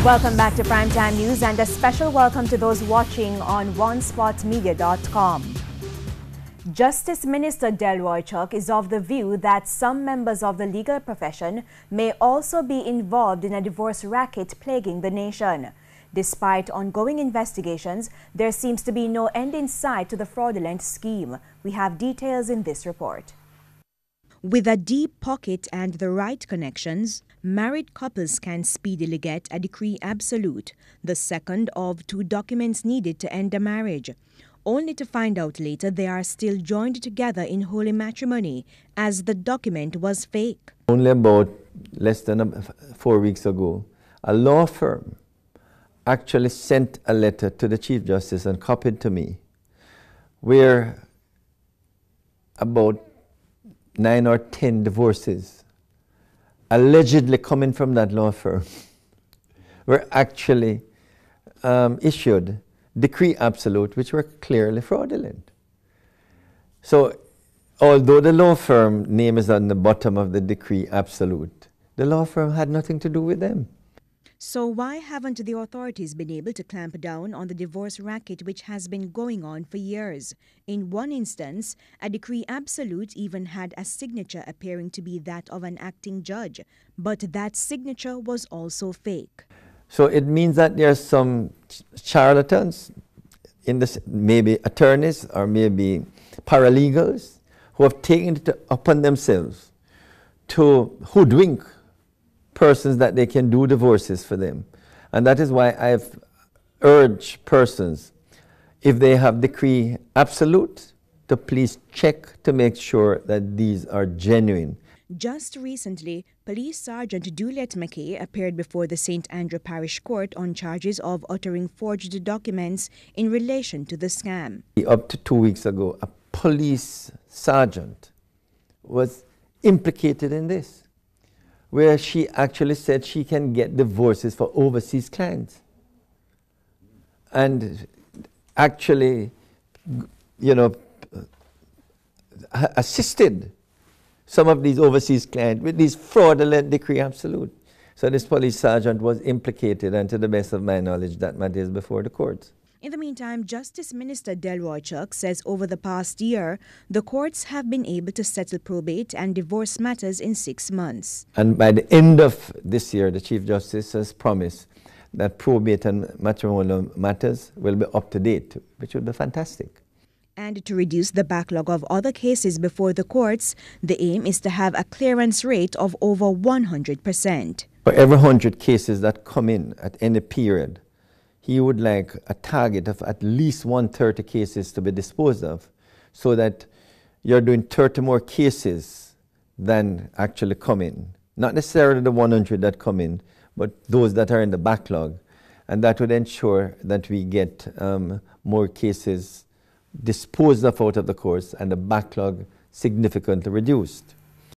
Welcome back to Primetime News and a special welcome to those watching on onespotmedia.com. Justice Minister Delroy Chuck is of the view that some members of the legal profession may also be involved in a divorce racket plaguing the nation. Despite ongoing investigations, there seems to be no end in sight to the fraudulent scheme. We have details in this report. With a deep pocket and the right connections, married couples can speedily get a decree absolute, the second of two documents needed to end a marriage, only to find out later they are still joined together in holy matrimony, as the document was fake. Only about less than 4 weeks ago, a law firm actually sent a letter to the Chief Justice and copied to me, where about 9 or 10 divorces allegedly coming from that law firm were actually issued decree absolute, which were clearly fraudulent. So although the law firm name is on the bottom of the decree absolute, the law firm had nothing to do with them. So why haven't the authorities been able to clamp down on the divorce racket which has been going on for years? In one instance, a decree absolute even had a signature appearing to be that of an acting judge, but that signature was also fake. So it means that there are some charlatans, in this, maybe attorneys or maybe paralegals, who have taken it upon themselves to hoodwink persons that they can do divorces for them. And that is why I've urged persons, if they have decree absolute, to please check to make sure that these are genuine. Just recently, Police Sergeant Juliet McKay appeared before the St. Andrew Parish Court on charges of uttering forged documents in relation to the scam. Up to 2 weeks ago, a police sergeant was implicated in this, where she actually said she can get divorces for overseas clients. And actually, assisted some of these overseas clients with these fraudulent decree absolute. So this police sergeant was implicated, and to the best of my knowledge, that matter is before the courts. In the meantime, Justice Minister Delroy Chuck says over the past year, the courts have been able to settle probate and divorce matters in 6 months. And by the end of this year, the Chief Justice has promised that probate and matrimonial matters will be up to date, which would be fantastic. And to reduce the backlog of other cases before the courts, the aim is to have a clearance rate of over 100%. For every 100 cases that come in at any period, he would like a target of at least 130 cases to be disposed of, so that you're doing 30 more cases than actually come in. Not necessarily the 100 that come in, but those that are in the backlog. And that would ensure that we get more cases disposed of out of the courts and the backlog significantly reduced.